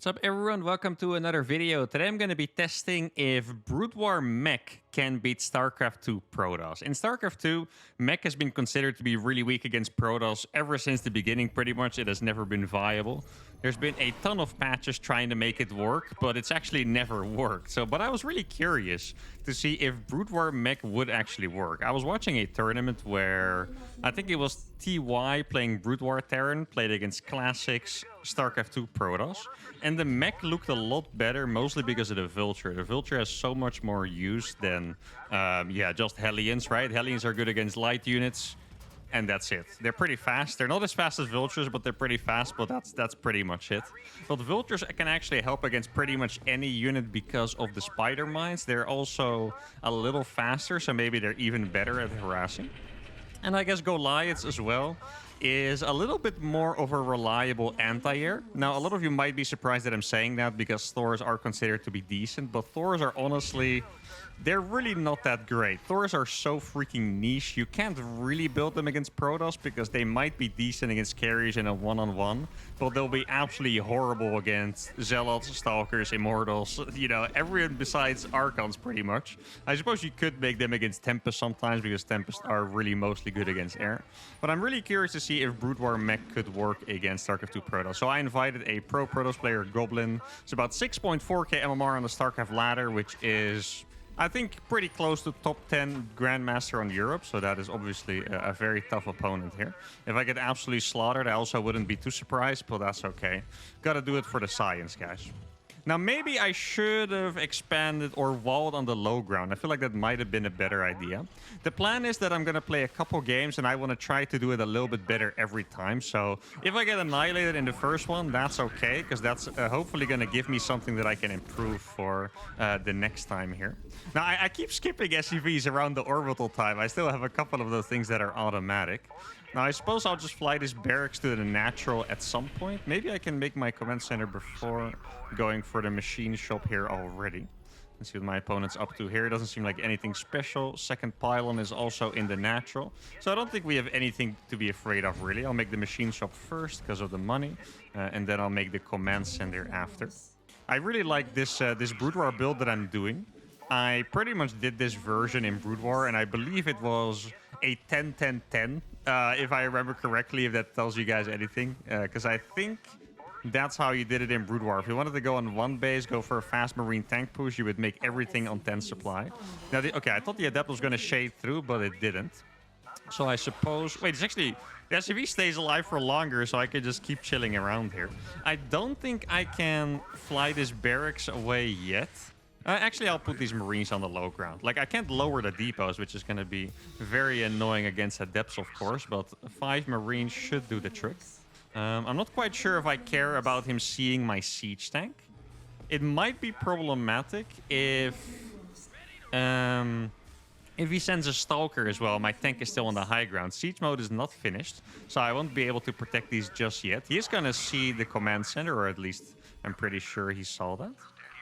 What's up, everyone? Welcome to another video. Today I'm going to be testing if Brood War Mech can beat StarCraft 2 Protoss. In StarCraft 2, Mech has been considered to be really weak against Protoss ever since the beginning, pretty much. It has never been viable. There's been a ton of patches trying to make it work, but it's actually never worked. But I was really curious to see if Brood War Mech would actually work. I was watching a tournament where I think it was TY playing Brood War Terran, played against Classics, StarCraft 2 Protoss, and the Mech looked a lot better, mostly because of the Vulture. The Vulture has so much more use than, just Hellions, right? Hellions are good against light units, and that's it. They're pretty fast. They're not as fast as Vultures, but they're pretty fast, but that's pretty much it. But Vultures can actually help against pretty much any unit because of the Spider Mines. They're also a little faster, so maybe they're even better at harassing. And I guess Goliaths as well is a little bit more of a reliable anti-air. Now, a lot of you might be surprised that I'm saying that because Thors are considered to be decent, but Thors are honestly, they're really not that great. Thors are so freaking niche. You can't really build them against Protoss because they might be decent against carriers in a one-on-one, but they'll be absolutely horrible against Zealots, Stalkers, Immortals, everyone besides Archons pretty much. I suppose you could make them against Tempest sometimes because Tempest are really mostly good against air. But I'm really curious to see if Brood War Mech could work against StarCraft 2 Protoss. So I invited a pro Protoss player, Goblin. It's about 6.4k MMR on the StarCraft ladder, which is, I think, pretty close to top 10 Grandmaster on Europe, so that is obviously a very tough opponent here. If I get absolutely slaughtered, I also wouldn't be too surprised, but that's okay. Gotta do it for the science, guys. Now, maybe I should have expanded or walled on the low ground. I feel like that might have been a better idea. The plan is that I'm going to play a couple games, and I want to try to do it a little bit better every time. So if I get annihilated in the first one, that's okay, because that's hopefully going to give me something that I can improve for the next time here. Now, I keep skipping SCVs around the orbital time. I still have a couple of those things that are automatic. Now, I suppose I'll just fly this barracks to the natural at some point. Maybe I can make my command center before going for the machine shop here already. Let's see what my opponent's up to here. It doesn't seem like anything special. Second pylon is also in the natural. So I don't think we have anything to be afraid of, really. I'll make the machine shop first because of the money. And then I'll make the command center after. I really like this Brood War build that I'm doing. I pretty much did this version in Brood War, and I believe it was a 10-10-10, if I remember correctly, if that tells you guys anything. Because I think that's how you did it in Brood War. If you wanted to go on one base, go for a fast marine tank push, you would make everything on 10 supply. Now, okay, I thought the Adept was going to shade through, but it didn't. So I suppose... Wait, it's actually... The SCV stays alive for longer, so I could just keep chilling around here. I don't think I can fly this barracks away yet. Actually, I'll put these Marines on the low ground. Like, I can't lower the depots, which is going to be very annoying against Adepts, of course, but 5 Marines should do the trick. I'm not quite sure if I care about him seeing my siege tank. It might be problematic if he sends a Stalker as well. My tank is still on the high ground. Siege mode is not finished, so I won't be able to protect these just yet. He is going to see the command center, or at least I'm pretty sure he saw that.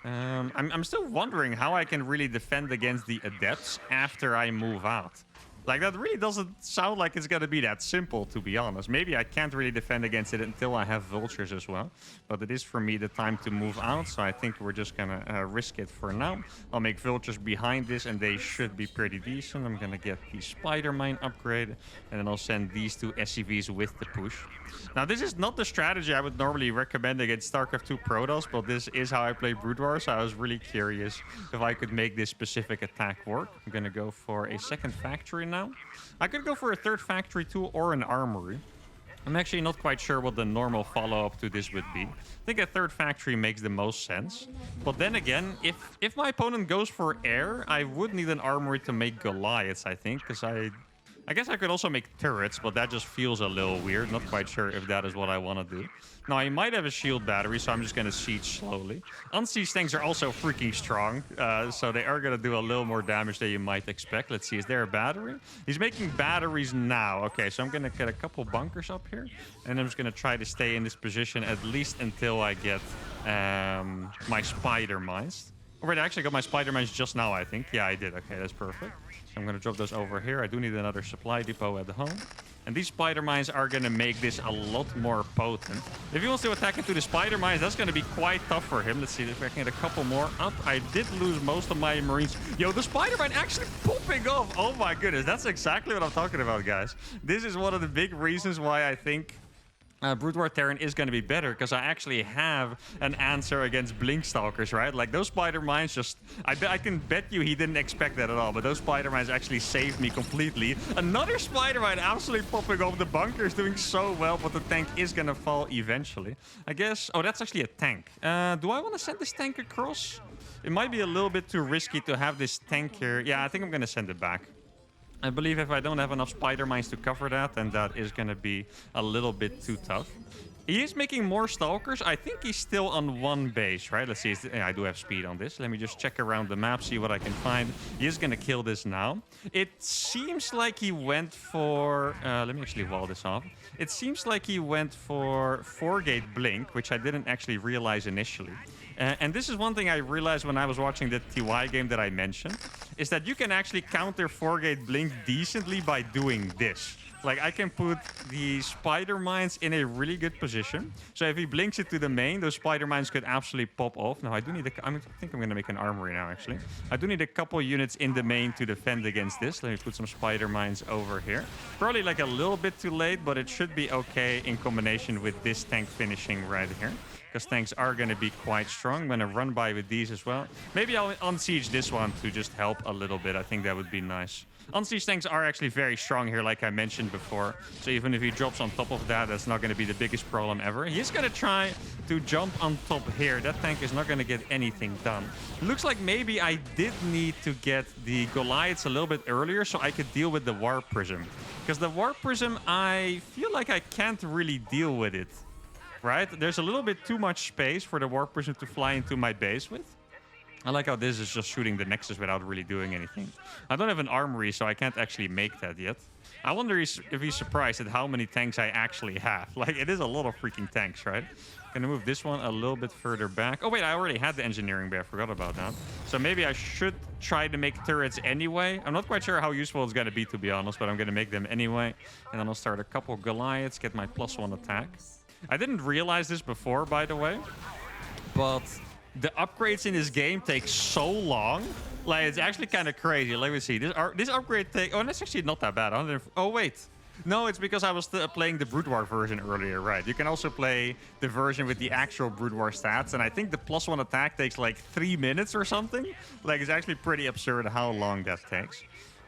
I'm still wondering how I can really defend against the Adepts after I move out. Like, that really doesn't sound like it's going to be that simple, to be honest. Maybe I can't really defend against it until I have Vultures as well. But it is, for me, the time to move out. So I think we're just going to risk it for now. I'll make Vultures behind this, and they should be pretty decent. I'm going to get the Spider Mine upgrade. And then I'll send these 2 SCVs with the push. Now, this is not the strategy I would normally recommend against StarCraft 2 Protoss, but this is how I play Brood War, so I was really curious if I could make this specific attack work. I'm going to go for a second factory now. I could go for a third factory too, or an armory. I'm actually not quite sure what the normal follow-up to this would be. I think a third factory makes the most sense. But then again, if my opponent goes for air, I would need an armory to make Goliaths, I think, because I guess I could also make turrets, but that just feels a little weird. Not quite sure if that is what I want to do. Now, I might have a shield battery, so I'm just going to siege slowly. Unsieged tanks are also freaking strong, so they are going to do a little more damage than you might expect. Let's see, is there a battery? He's making batteries now. Okay, so I'm going to get a couple bunkers up here, and I'm just going to try to stay in this position at least until I get my spider mines. Already, I actually got my spider mines just now, I think. Yeah, I did. Okay, that's perfect. I'm going to drop those over here. I do need another supply depot at home. And these spider mines are going to make this a lot more potent. If he wants to attack into the spider mines, that's going to be quite tough for him. Let's see if I can get a couple more up. I did lose most of my marines. Yo, the spider mine actually popping off. Oh my goodness, that's exactly what I'm talking about, guys. This is one of the big reasons why I think Brood War Terran is going to be better, because I actually have an answer against Blink Stalkers, right? Like, those spider mines just... I can bet you he didn't expect that at all, but those spider mines actually saved me completely. Another spider mine absolutely popping off. The bunker is doing so well, but the tank is going to fall eventually. I guess... Oh, that's actually a tank. Do I want to send this tank across? It might be a little bit too risky to have this tank here. Yeah, I think I'm going to send it back. I believe if I don't have enough spider mines to cover that, then that is going to be a little bit too tough. He is making more stalkers. I think he's still on one base, right? Let's see. Yeah, I do have speed on this. Let me just check around the map, see what I can find. He is going to kill this now. It seems like he went for... let me actually wall this off. It seems like he went for 4-gate blink, which I didn't actually realize initially. And this is one thing I realized when I was watching the TY game that I mentioned, is that you can actually counter 4-gate blink decently by doing this. Like, I can put the spider mines in a really good position. So if he blinks it to the main, those spider mines could absolutely pop off. Now, I do need a... I think I'm going to make an armory now, actually. I do need a couple units in the main to defend against this. Let me put some spider mines over here. Probably like a little bit too late, but it should be okay in combination with this tank finishing right here, because tanks are going to be quite strong. I'm going to run by with these as well. Maybe I'll unsiege this one to just help a little bit. I think that would be nice. Unsiege tanks are actually very strong here, like I mentioned before. So even if he drops on top of that, that's not going to be the biggest problem ever. He's going to try to jump on top here. That tank is not going to get anything done. Looks like maybe I did need to get the Goliaths a little bit earlier so I could deal with the Warp Prism. Because the Warp Prism, I feel like I can't really deal with it. Right? There's a little bit too much space for the Warp Prism to fly into my base with. I like how this is just shooting the Nexus without really doing anything. I don't have an armory, so I can't actually make that yet. I wonder if he's surprised at how many tanks I actually have. Like, it is a lot of freaking tanks, right? Gonna move this one a little bit further back. Oh, wait, I already had the engineering bay. I forgot about that. So maybe I should try to make turrets anyway. I'm not quite sure how useful it's gonna be, to be honest, but I'm gonna make them anyway. And then I'll start a couple Goliaths, get my +1 attack. I didn't realize this before, by the way, but the upgrades in this game take so long. Like, it's actually kind of crazy. Let me see. This upgrade take... Oh, that's actually not that bad. Oh, wait. No, it's because I was playing the Brood War version earlier, right? You can also play the version with the actual Brood War stats, and I think the +1 attack takes like 3 minutes or something. Like, it's actually pretty absurd how long that takes.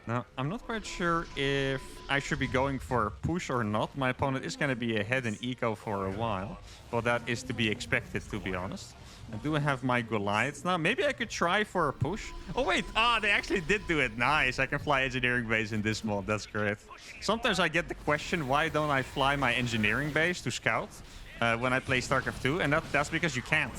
Now, I'm not quite sure if I should be going for a push or not. My opponent is going to be ahead in eco for a while. Well, that is to be expected, to be honest. I do have my Goliaths now. Maybe I could try for a push. Oh, wait. Ah, they actually did do it. Nice. I can fly engineering base in this mod. That's great. Sometimes I get the question, why don't I fly my engineering base to scout when I play StarCraft 2? And that's because you can't.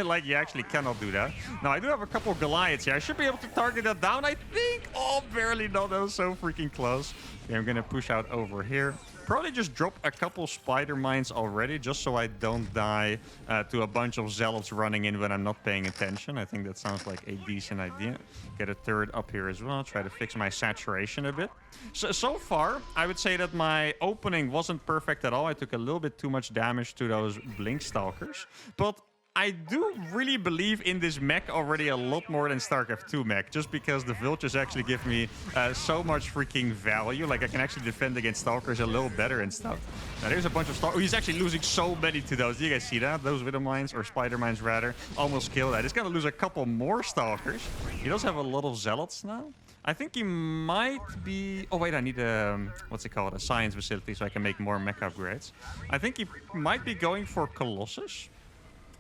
Like, you actually cannot do that. Now, I do have a couple of Goliaths here. I should be able to target that down, I think. Oh, barely. No, that was so freaking close. Okay, I'm going to push out over here. Probably just drop a couple spider mines already, just so I don't die to a bunch of zealots running in when I'm not paying attention. I think that sounds like a decent idea. Get a turret up here as well. Try to fix my saturation a bit. So far, I would say that my opening wasn't perfect at all. I took a little bit too much damage to those Blink Stalkers. But I do really believe in this mech already a lot more than StarCraft 2 mech, just because the Vultures actually give me so much freaking value. Like, I can actually defend against Stalkers a little better and stuff. Now, there's a bunch of Stalkers. Oh, he's actually losing so many to those. Do you guys see that? Those Widow Mines, or Spider Mines rather, almost killed that. He's gonna lose a couple more Stalkers. He does have a lot of Zealots now. I think he might be... Oh, wait, I need a... What's it called? A science facility so I can make more mech upgrades. I think he might be going for Colossus.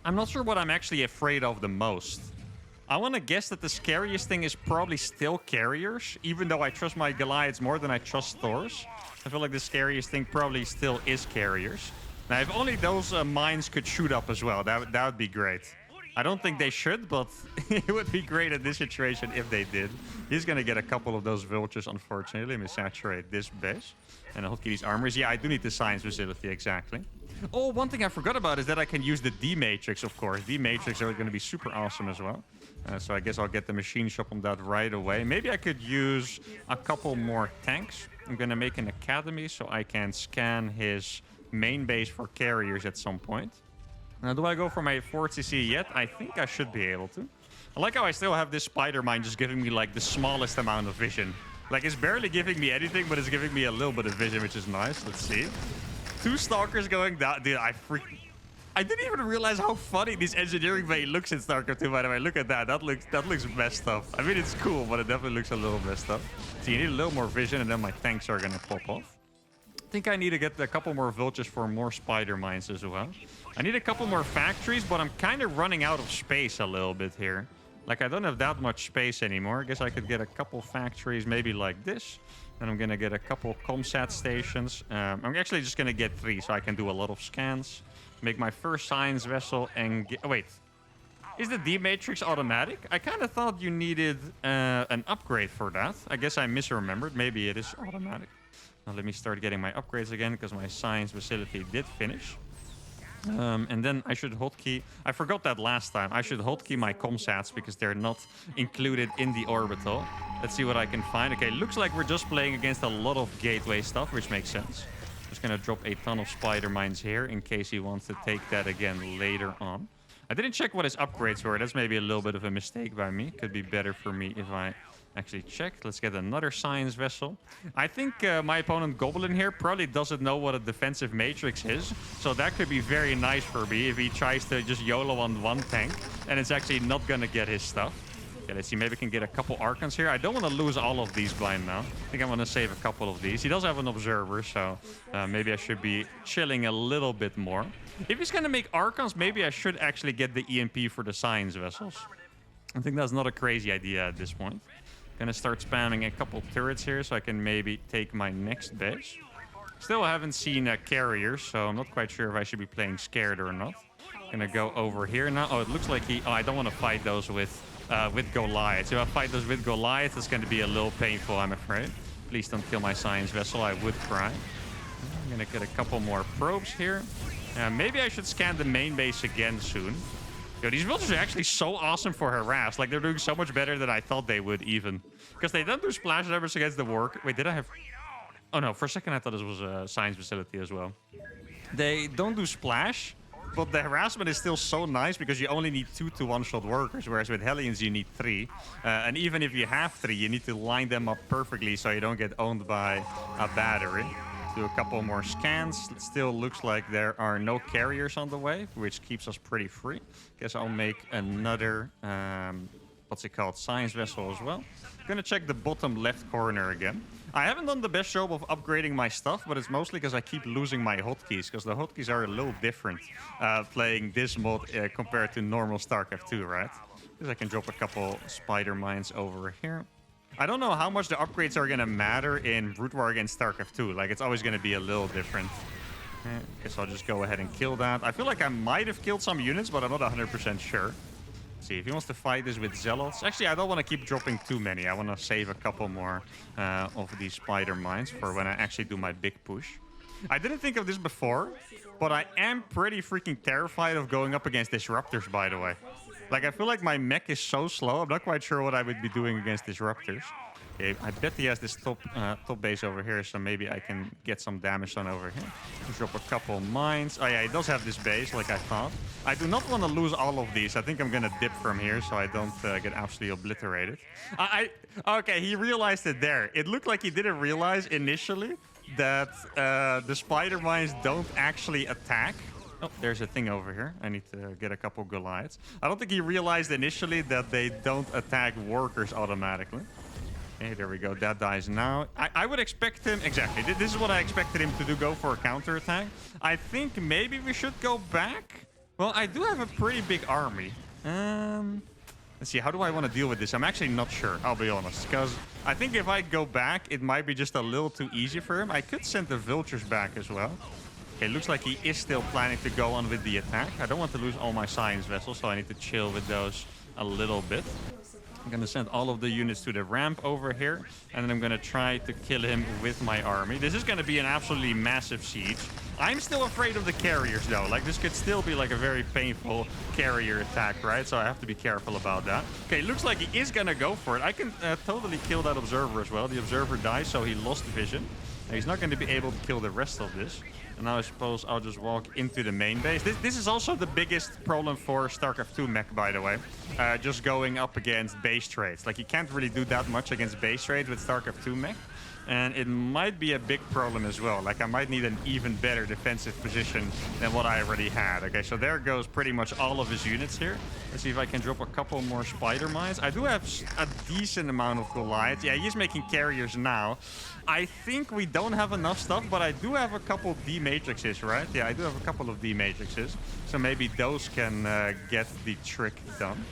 I'm not sure what I'm actually afraid of the most. I want to guess that the scariest thing is probably still carriers, even though I trust my Goliaths more than I trust Thors. I feel like the scariest thing probably still is carriers. Now, if only those mines could shoot up as well, that would be great. I don't think they should, but it would be great in this situation if they did. He's going to get a couple of those Vultures, unfortunately. Let me saturate this base. And I'll hotkey these armors. Yeah, I do need the science facility, exactly. Oh, one thing I forgot about is that I can use the D-Matrix, of course. D-Matrix are going to be super awesome as well. So I guess I'll get the machine shop on that right away. Maybe I could use a couple more tanks. I'm going to make an academy so I can scan his main base for carriers at some point. Now, do I go for my 4CC yet? I think I should be able to. I like how I still have this spider mine just giving me like the smallest amount of vision. Like, it's barely giving me anything, but it's giving me a little bit of vision, which is nice. Let's see. 2 stalkers going down. Dude, I didn't even realize how funny this engineering bay looks in StarCraft 2, by the way. Look at that. That looks messed up. I mean, it's cool, but it definitely looks a little messed up. So you need a little more vision, and then my tanks are going to pop off. I think I need to get a couple more vultures for more spider mines as well. I need a couple more factories, but I'm kind of running out of space a little bit here. Like, I don't have that much space anymore. I guess I could get a couple factories, maybe like this. And I'm going to get a couple comsat stations. I'm actually just going to get 3 so I can do a lot of scans. Make my first science vessel and get... Oh, wait. Is the D-Matrix automatic? I kind of thought you needed an upgrade for that. I guess I misremembered. Maybe it is automatic. Now let me start getting my upgrades again because my science facility did finish. And then I should hotkey... I forgot that last time. I should hotkey my comsats because they're not included in the orbital. Let's see what I can find. Okay, looks like we're just playing against a lot of gateway stuff, which makes sense. Just gonna drop a ton of spider mines here in case he wants to take that again later on. I didn't check what his upgrades were. That's maybe a little bit of a mistake by me. Could be better for me if I actually check. Let's get another science vessel. I think my opponent Goblin here probably doesn't know what a defensive matrix is. So that could be very nice for me if he tries to just YOLO on one tank and it's actually not gonna get his stuff. Okay, let's see. Maybe we can get a couple Archons here. I don't want to lose all of these blind now. I think I'm going to save a couple of these. He does have an Observer, so maybe I should be chilling a little bit more. If he's going to make Archons, maybe I should actually get the EMP for the science vessels. I think that's not a crazy idea at this point. Going to start spamming a couple turrets here so I can maybe take my next base. Still haven't seen carriers, so I'm not quite sure if I should be playing scared or not. Gonna go over here now. Oh, it looks like he... Oh, I don't want to fight those with Goliath. So if I fight those with Goliath, it's going to be a little painful, I'm afraid. Please don't kill my science vessel. I would cry. I'm going to get a couple more probes here. Maybe I should scan the main base again soon. Yo, these vultures are actually so awesome for harass. Like, they're doing so much better than I thought they would, even. Because they don't do splash damage against the work. Wait, did I have... Oh, no. For a second, I thought this was a science facility as well. They don't do splash. But the harassment is still so nice because you only need 2 to one-shot workers, whereas with Hellions you need 3. And even if you have 3, you need to line them up perfectly so you don't get owned by a battery. Do a couple more scans. It still looks like there are no carriers on the way, which keeps us pretty free. Guess I'll make another, what's it called, science vessel as well. Gonna check the bottom left corner again. I haven't done the best job of upgrading my stuff, but it's mostly because I keep losing my hotkeys, because the hotkeys are a little different playing this mod compared to normal StarCraft 2, right? Because I can drop a couple spider mines over here. I don't know how much the upgrades are going to matter in Brood War against StarCraft 2. Like, it's always going to be a little different. Guess I'll just go ahead and kill that. I feel like I might have killed some units, but I'm not 100% sure. See if he wants to fight this with zealots. Actually, I don't want to keep dropping too many. I want to save a couple more of these spider mines for when I actually do my big push. I didn't think of this before, but I am pretty freaking terrified of going up against disruptors, by the way. Like, I feel like my mech is so slow. I'm not quite sure what I would be doing against disruptors. Okay, I bet he has this top base over here, so maybe I can get some damage done over here. Drop a couple mines. Oh yeah, he does have this base, like I thought. I do not want to lose all of these. I think I'm gonna dip from here, so I don't get absolutely obliterated. Okay, he realized it there. It looked like he didn't realize initially that the spider mines don't actually attack. Oh, there's a thing over here. I need to get a couple Goliaths. I don't think he realized initially that they don't attack workers automatically. Okay, there we go. That dies now. I would expect him... Exactly. This is what I expected him to do, go for a counterattack. I think maybe we should go back. Well, I do have a pretty big army. Let's see. How do I want to deal with this? I'm actually not sure, I'll be honest. Because I think if I go back, it might be just a little too easy for him. I could send the vultures back as well. Okay, looks like he is still planning to go on with the attack. I don't want to lose all my science vessels, so I need to chill with those a little bit. I'm going to send all of the units to the ramp over here. And then I'm going to try to kill him with my army. This is going to be an absolutely massive siege. I'm still afraid of the carriers, though. Like, this could still be, like, a very painful carrier attack, right? So I have to be careful about that. Okay, looks like he is gonna go for it. I can totally kill that observer as well. The observer dies, so he lost vision. He's not going to be able to kill the rest of this. And now I suppose I'll just walk into the main base. This is also the biggest problem for StarCraft 2 Mech, by the way. Just going up against base trades. Like, you can't really do that much against base trades with StarCraft 2 Mech. And it might be a big problem as well. Like, I might need an even better defensive position than what I already had. Okay, so there goes pretty much all of his units here. Let's see if I can drop a couple more spider mines. I do have a decent amount of Goliaths. Yeah, he's making carriers now. I think we don't have enough stuff, but I do have a couple D-matrices, right? Yeah, I do have a couple of D-matrices. So maybe those can get the trick done.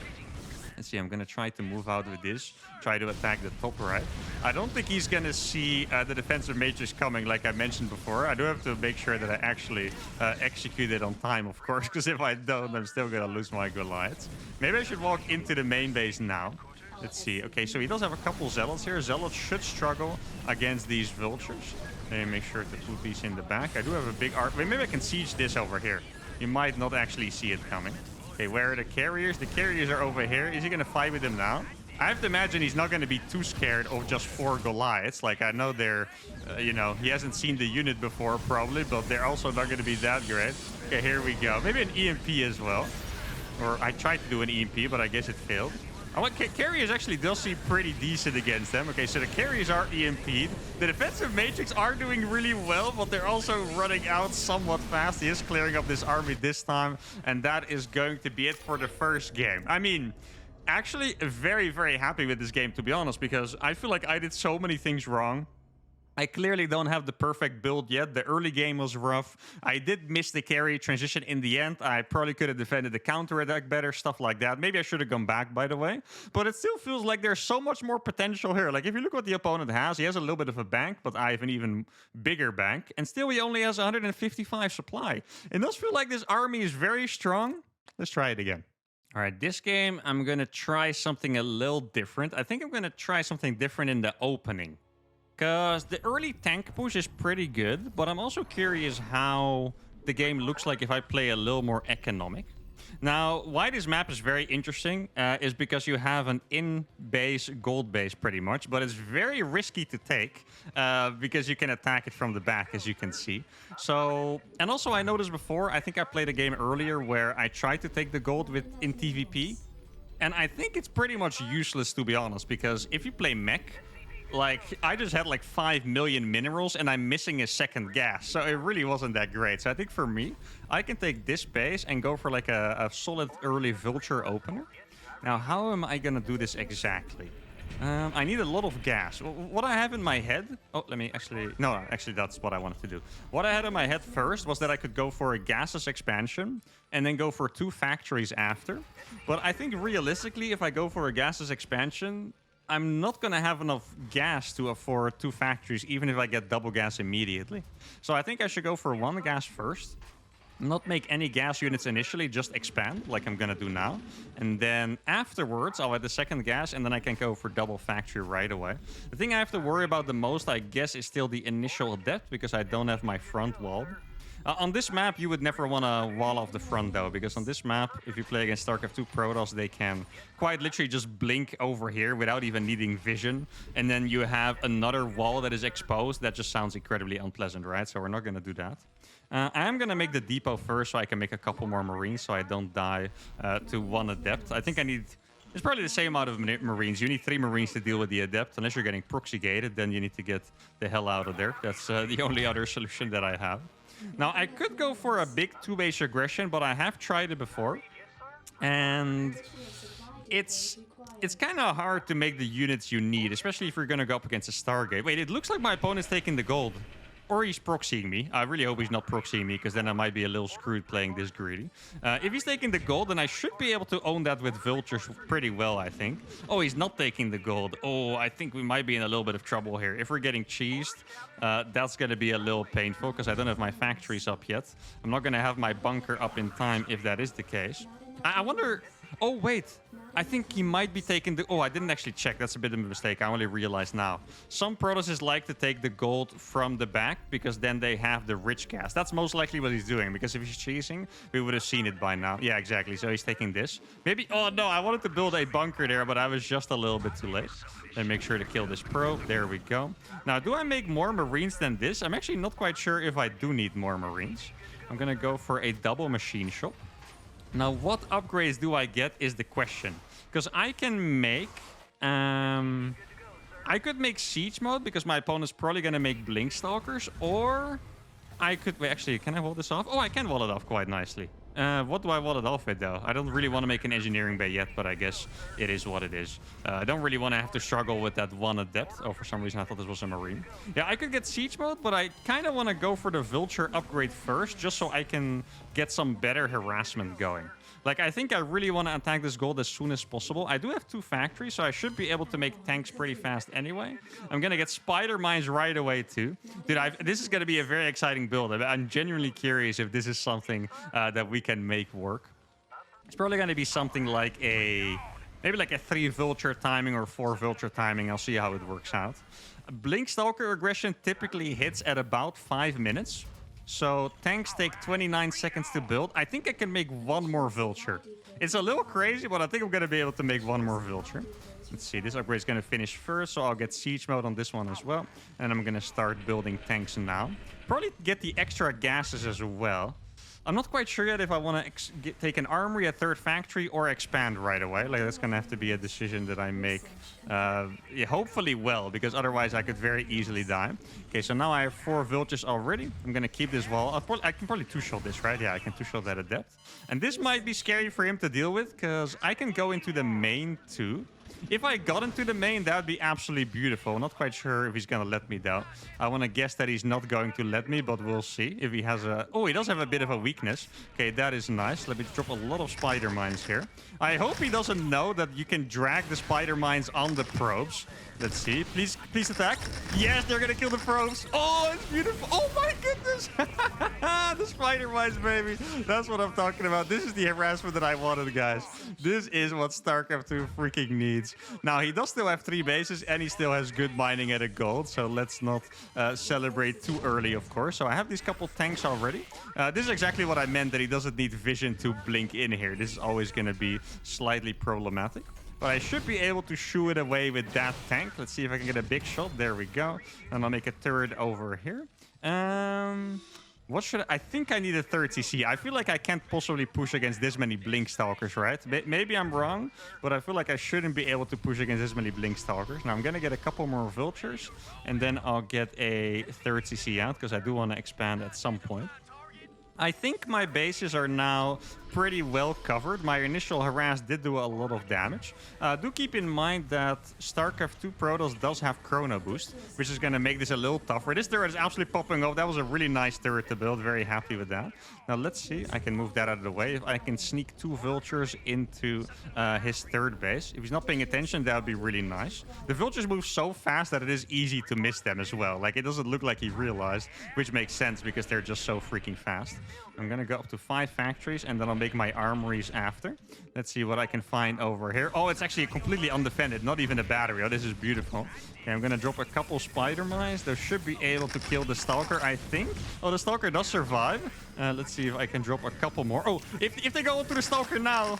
Let's see, I'm going to try to move out with this. Try to attack the top right. I don't think he's going to see the defensive matrix coming like I mentioned before. I do have to make sure that I actually execute it on time, of course, because if I don't, I'm still going to lose my Goliaths. Maybe I should walk into the main base now. Let's see. Okay, so he does have a couple Zealots here. Zealots should struggle against these Vultures. Let me make sure to put these in the back. I do have a big arc. Maybe I can siege this over here. You might not actually see it coming. Okay, where are the carriers? The carriers are over here. Is he going to fight with them now? I have to imagine he's not going to be too scared of just 4 Goliaths. Like, I know they're, you know, he hasn't seen the unit before, probably, but they're also not going to be that great. Okay, here we go. Maybe an EMP as well. Or I tried to do an EMP, but I guess it failed. Carriers actually does seem pretty decent against them. Okay, so the carriers are EMP'd. The defensive matrix are doing really well, but they're also running out somewhat fast. He is clearing up this army this time, and that is going to be it for the first game. I mean, actually very, very happy with this game, to be honest, because I feel like I did so many things wrong. I clearly don't have the perfect build yet. The early game was rough. I did miss the carry transition in the end. I probably could have defended the counter-attack better, stuff like that. Maybe I should have gone back, by the way. But it still feels like there's so much more potential here. Like, if you look what the opponent has, he has a little bit of a bank, but I have an even bigger bank. And still, he only has 155 supply. It does feel like this army is very strong. Let's try it again. All right, this game, I'm going to try something a little different. I think I'm going to try something different in the opening. Because the early tank push is pretty good, but I'm also curious how the game looks like if I play a little more economic. Now, why this map is very interesting is because you have an in-base gold base pretty much, but it's very risky to take because you can attack it from the back, as you can see. So, and also I noticed before, I think I played a game earlier where I tried to take the gold in TVP, and I think it's pretty much useless, to be honest, because if you play Mech, like, I just had like 5 million minerals and I'm missing a second gas. So it really wasn't that great. So I think for me, I can take this base and go for like a solid early vulture opener. Now, how am I going to do this exactly? I need a lot of gas. What I have in my head... Oh, let me actually... No, actually, that's what I wanted to do. What I had in my head first was that I could go for a gases expansion and then go for 2 factories after. But I think realistically, if I go for a gases expansion, I'm not going to have enough gas to afford 2 factories, even if I get double gas immediately. So I think I should go for 1 gas first. Not make any gas units initially, just expand, like I'm going to do now. And then afterwards, I'll add the second gas, and then I can go for double factory right away. The thing I have to worry about the most, I guess, is still the initial depth, because I don't have my front wall. On this map, you would never want to wall off the front, though, because on this map, if you play against StarCraft 2 Protoss, they can quite literally just blink over here without even needing vision. And then you have another wall that is exposed. That just sounds incredibly unpleasant, right? So we're not going to do that. I am going to make the depot first so I can make a couple more Marines so I don't die to 1 Adept. I think I need... It's probably the same amount of Marines. You need 3 Marines to deal with the Adept. Unless you're getting proxy gated, then you need to get the hell out of there. That's the only other solution that I have. Now, I could go for a big 2-base aggression, but I have tried it before. And it's kind of hard to make the units you need, especially if you're going to go up against a Stargate. Wait, it looks like my opponent's taking the gold. Or he's proxying me. I really hope he's not proxying me, because then I might be a little screwed playing this greedy. If he's taking the gold, then I should be able to own that with vultures pretty well, I think. Oh, he's not taking the gold. Oh, I think we might be in a little bit of trouble here. If we're getting cheesed, that's going to be a little painful, because I don't have my factories up yet. I'm not going to have my bunker up in time if that is the case. I wonder... Oh, wait. I think he might be taking the... Oh, I didn't actually check. That's a bit of a mistake. I only realized now. Some Protosses like to take the gold from the back because then they have the rich gas. That's most likely what he's doing, because if he's cheesing, we would have seen it by now. Yeah, exactly. So he's taking this. Maybe... Oh, no. I wanted to build a bunker there, but I was just a little bit too late. Then make sure to kill this probe. There we go. Now, do I make more Marines than this? I'm actually not quite sure if I do need more Marines. I'm going to go for a double machine shop. Now, what upgrades do I get is the question. Because I can make... I could make Siege Mode, because my opponent's probably going to make Blink Stalkers. Or I could... Wait, actually, can I wall this off? Oh, I can wall it off quite nicely. What do I wall it off with, though? I don't really want to make an engineering bay yet, but I guess it is what it is. I don't really want to have to struggle with that one adept. Oh, for some reason, I thought this was a Marine. Yeah, I could get Siege Mode, but I kind of want to go for the Vulture upgrade first, just so I can get some better harassment going. Like, I think I really want to attack this gold as soon as possible. I do have 2 factories, so I should be able to make tanks pretty fast anyway. I'm going to get spider mines right away, too. Dude, this is going to be a very exciting build. I'm genuinely curious if this is something that we can make work. It's probably going to be something like a... Maybe like a 3 Vulture timing or 4 Vulture timing. I'll see how it works out. Blink Stalker aggression typically hits at about 5 minutes. So tanks take 29 seconds to build. I think I can make 1 more Vulture. It's a little crazy, but I think I'm going to be able to make 1 more Vulture. Let's see, this upgrade is going to finish first, so I'll get Siege Mode on this one as well. And I'm going to start building tanks now. Probably get the extra gases as well. I'm not quite sure yet if I want to take an armory, a 3rd factory, or expand right away. Like, that's going to have to be a decision that I make, yeah, hopefully well, because otherwise I could very easily die. Okay, so now I have 4 Vultures already. I'm going to keep this wall. I can probably 2-shot this, right? Yeah, I can 2-shot that at depth. And this might be scary for him to deal with, because I can go into the main too. If I got into the main, that would be absolutely beautiful. Not quite sure if he's going to let me down. I want to guess that he's not going to let me, but we'll see if he has a... Oh, he does have a bit of a weakness. Okay, that is nice. Let me drop a lot of spider mines here. I hope he doesn't know that you can drag the spider mines on the probes. Let's see. Please attack. Yes, they're going to kill the probes. Oh, it's beautiful. Oh, my goodness. The spider mines, baby. That's what I'm talking about. This is the harassment that I wanted, guys. This is what StarCraft 2 freaking needs. Now, he does still have 3 bases, and he still has good mining at a gold. So let's not celebrate too early, of course. So I have these couple tanks already. This is exactly what I meant, that he doesn't need vision to blink in here. This is always going to be slightly problematic. But I should be able to shoo it away with that tank. Let's see if I can get a big shot. There we go. And I'll make a turret over here. What should I think I need a 3rd CC. I feel like I can't possibly push against this many Blink Stalkers, right? Maybe I'm wrong, but I feel like I shouldn't be able to push against this many Blink Stalkers. Now I'm going to get a couple more Vultures, and then I'll get a 3rd CC out, because I do want to expand at some point. I think my bases are now pretty well covered. My initial harass did do a lot of damage. Do keep in mind that StarCraft 2 Protoss does have Chrono Boost, which is going to make this a little tougher. This turret is absolutely popping off. That was a really nice turret to build. Very happy with that. Now, let's see. I can move that out of the way. If I can sneak 2 Vultures into his 3rd base. If he's not paying attention, that would be really nice. The Vultures move so fast that it is easy to miss them as well. Like, it doesn't look like he realized, which makes sense because they're just so freaking fast. I'm going to go up to 5 factories, and then I'll make my armories after. Let's see what I can find over here. Oh, it's actually completely undefended, not even a battery. Oh, this is beautiful. Okay, I'm going to drop a couple spider mines. They should be able to kill the Stalker, I think. Oh, the Stalker does survive. Let's see if I can drop a couple more. Oh, if they go into the Stalker now...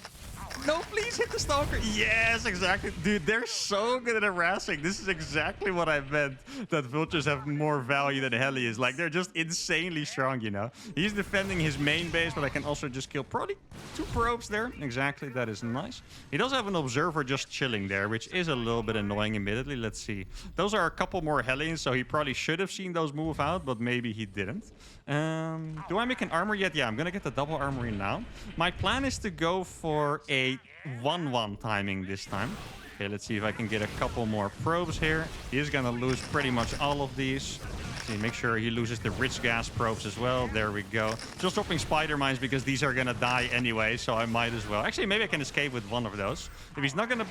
No, please hit the Stalker. Yes, exactly. Dude, they're so good at harassing. This is exactly what I meant, that Vultures have more value than Heli is. Like, they're just insanely strong, you know. He's defending his main base, but I can also just kill probably 2 probes there. Exactly, that is nice. He does have an observer just chilling there, which is a little bit annoying, admittedly. Let's see. Those are a couple more Hellions, so he probably should have seen those move out, but maybe he didn't. Do I make an armor yet? Yeah, I'm going to get the double armory now. My plan is to go for a 1-1 timing this time. Okay, let's see if I can get a couple more probes here. He is going to lose pretty much all of these. See, make sure he loses the rich gas probes as well. There we go. Just dropping spider mines because these are going to die anyway, so I might as well. Actually, maybe I can escape with one of those. If he's not going to...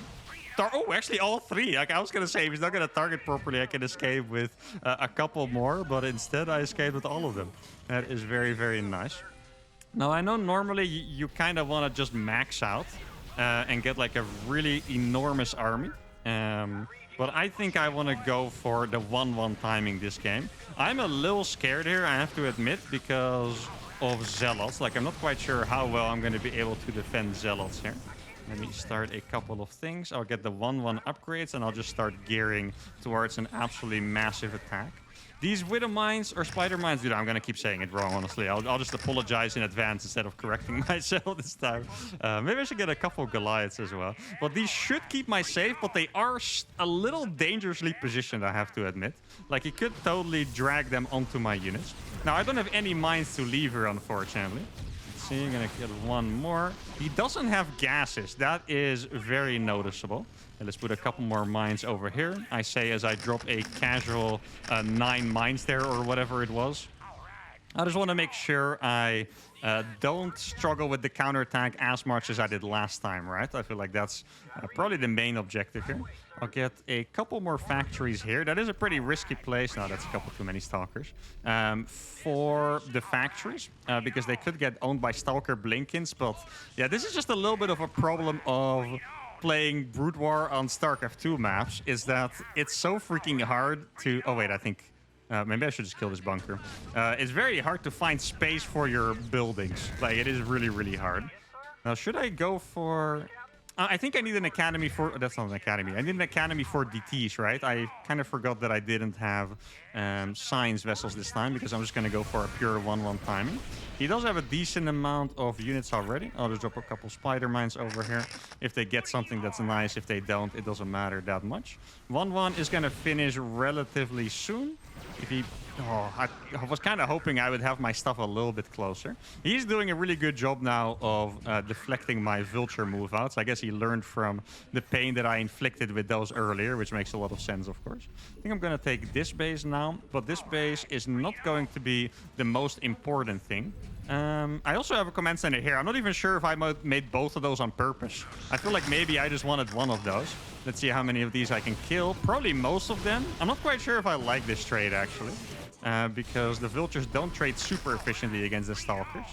Oh, actually, all 3. Like, I was going to say, if he's not going to target properly, I can escape with a couple more. But instead, I escaped with all of them. That is very, very nice. Now, I know normally you kind of want to just max out and get like a really enormous army. But I think I want to go for the 1-1 timing this game. I'm a little scared here, I have to admit, because of Zealots. Like, I'm not quite sure how well I'm going to be able to defend Zealots here. Let me start a couple of things. I'll get the 1-1 upgrades, and I'll just start gearing towards an absolutely massive attack. These Widow Mines or Spider Mines, dude, I'm going to keep saying it wrong, honestly. I'll just apologize in advance instead of correcting myself this time. Maybe I should get a couple of Goliaths as well. But these should keep my safe, but they are a little dangerously positioned, I have to admit. Like, he could totally drag them onto my units. Now, I don't have any mines to leave here, unfortunately. Let's see, I'm going to get one more. He doesn't have gases. That is very noticeable. And let's put a couple more mines over here. I say as I drop a casual 9 mines there or whatever it was. I just want to make sure I don't struggle with the counterattack as much as I did last time, right? I feel like that's probably the main objective here. I'll get a couple more factories here. That is a pretty risky place. No, that's a couple too many Stalkers. For the factories, because they could get owned by Stalker Blinkins. But yeah, this is just a little bit of a problem of playing Brood War on StarCraft 2 maps, is that it's so freaking hard to... Oh, wait, I think... maybe I should just kill this bunker. It's very hard to find space for your buildings. Like, it is really, really hard. Now, should I go for... I think I need an academy for... That's not an academy. I need an academy for DTs, right? I kind of forgot that I didn't have science vessels this time, because I'm just going to go for a pure 1-1 timing. He does have a decent amount of units already. I'll just drop a couple spider mines over here. If they get something, that's nice. If they don't, it doesn't matter that much. 1-1 is going to finish relatively soon. If he... Oh, I was kind of hoping I would have my stuff a little bit closer. He's doing a really good job now of deflecting my vulture move outs. I guess he learned from the pain that I inflicted with those earlier, which makes a lot of sense, of course. I think I'm going to take this base now, but this base is not going to be the most important thing. I also have a command center here. I'm not even sure if I made both of those on purpose. I feel like maybe I just wanted one of those. Let's see how many of these I can kill. Probably most of them. I'm not quite sure if I like this trade, actually. Because the vultures don't trade super efficiently against the stalkers.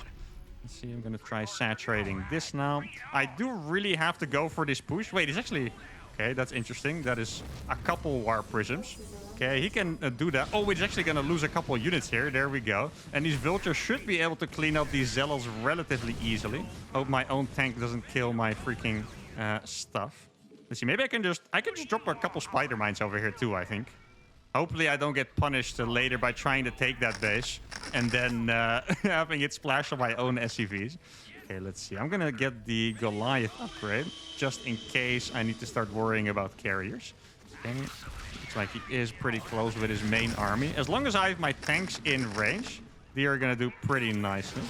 Let's see, I'm going to try saturating this now. I do really have to go for this push. Wait, it's actually... Okay, that's interesting. That is a couple war prisms. Okay, he can do that. Oh, he's actually going to lose a couple units here. There we go. And these vultures should be able to clean up these zealots relatively easily. Hope my own tank doesn't kill my freaking stuff. Let's see, maybe I can just drop a couple spider mines over here too, I think. Hopefully I don't get punished later by trying to take that base and then having it splash on my own SCVs. Okay, let's see. I'm going to get the Goliath upgrade just in case I need to start worrying about carriers. Okay, looks like he is pretty close with his main army. As long as I have my tanks in range, they are going to do pretty nicely.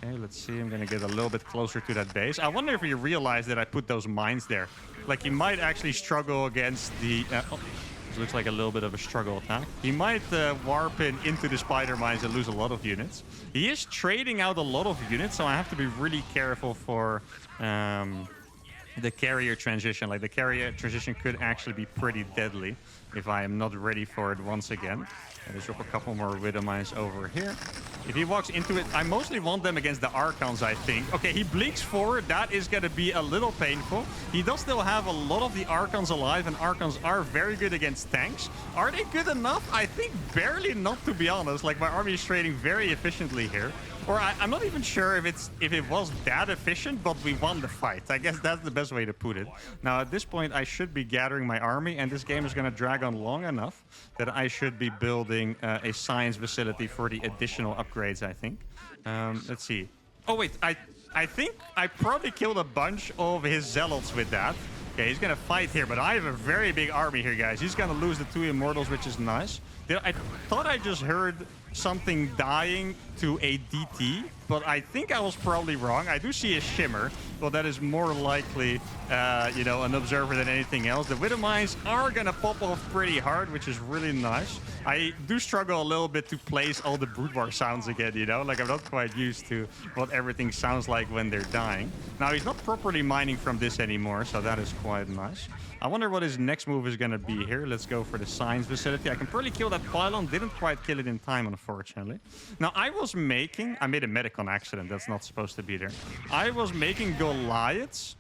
Okay, let's see. I'm going to get a little bit closer to that base. I wonder if he realized that I put those mines there. Like, he might actually struggle against the... This looks like a little bit of a struggle attack. He might warp into the spider mines and lose a lot of units. He is trading out a lot of units, so I have to be really careful for the carrier transition. Like, the carrier transition could actually be pretty deadly if I am not ready for it once again. Let's drop a couple more Widow Mines over here. If he walks into it, I mostly want them against the Archons, I think. Okay, he blinks forward. That is going to be a little painful. He does still have a lot of the Archons alive, and Archons are very good against tanks. Are they good enough? I think barely not, to be honest. Like, my army is trading very efficiently here. Or I'm not even sure if it was that efficient, but we won the fight. I guess that's the best way to put it. Now, at this point, I should be gathering my army, and this game is going to drag on long enough that I should be building a science facility for the additional upgrades, I think. Let's see. Oh, wait. I think I probably killed a bunch of his zealots with that. Okay, he's going to fight here, but I have a very big army here, guys. He's going to lose the 2 immortals, which is nice. I thought I just heard something dying to a DT, but I think I was probably wrong. I do see a shimmer, but that is more likely, you know, an observer than anything else. The Widow Mines are going to pop off pretty hard, which is really nice. I do struggle a little bit to place all the Brood War sounds again, you know? Like, I'm not quite used to what everything sounds like when they're dying. Now, he's not properly mining from this anymore, so that is quite nice. I wonder what his next move is going to be here. Let's go for the science facility. I can probably kill that pylon. Didn't quite kill it in time, unfortunately. Now, I made a medic on accident. That's not supposed to be there. I was making Goliaths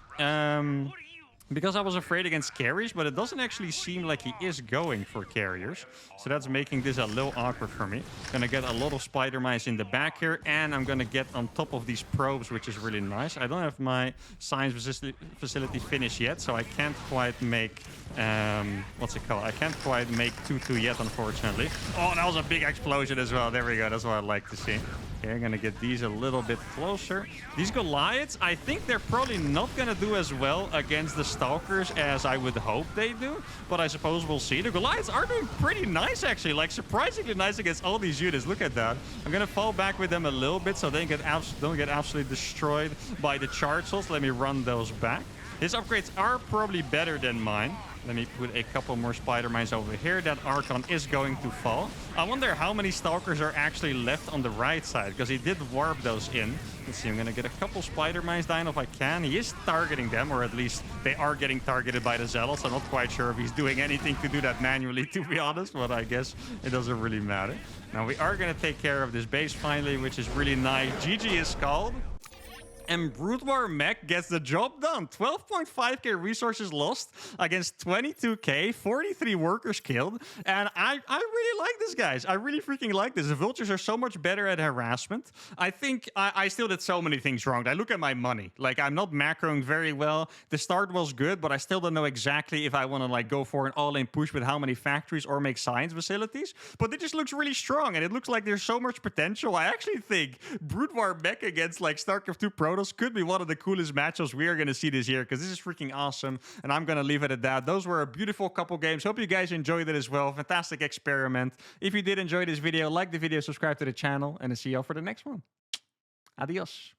because I was afraid against carriers, but it doesn't actually seem like he is going for carriers. So that's making this a little awkward for me. Gonna get a lot of spider mines in the back here, and I'm gonna get on top of these probes, which is really nice. I don't have my science facility finished yet, so I can't quite make what's it called? I can't quite make 2-2 yet, unfortunately. Oh, that was a big explosion as well. There we go. That's what I'd like to see. Okay, I'm gonna get these a little bit closer. These Goliaths, I think they're probably not gonna do as well against the Stalkers as I would hope they do, but I suppose we'll see. The Goliaths are doing pretty nice, actually, like surprisingly nice against all these units. Look at that. I'm gonna fall back with them a little bit so they don't get absolutely destroyed by the charge cells. Let me run those back. His upgrades are probably better than mine. Let me put a couple more spider mines over here. That Archon is going to fall. I wonder how many Stalkers are actually left on the right side, because he did warp those in. Let's see, I'm going to get a couple spider mines down if I can. He is targeting them, or at least they are getting targeted by the Zealots. I'm not quite sure if he's doing anything to do that manually, to be honest, but I guess it doesn't really matter. Now, we are going to take care of this base finally, which is really nice. GG is called. And Brood War Mech gets the job done. 12.5k resources lost against 22k, 43 workers killed. And I really like this, guys. I really freaking like this. The Vultures are so much better at harassment. I think I still did so many things wrong. I look at my money. Like, I'm not macroing very well. The start was good, but I still don't know exactly if I want to like go for an all-in push with how many factories or make science facilities. But it just looks really strong, and it looks like there's so much potential. I actually think Brood War Mech against like StarCraft 2 Protoss could be one of the coolest matchups we are going to see this year, because this is freaking awesome, and I'm going to leave it at that. Those were a beautiful couple games. Hope you guys enjoyed it as well. Fantastic experiment. If you did enjoy this video, like the video, subscribe to the channel, and I'll see you all for the next one. Adios.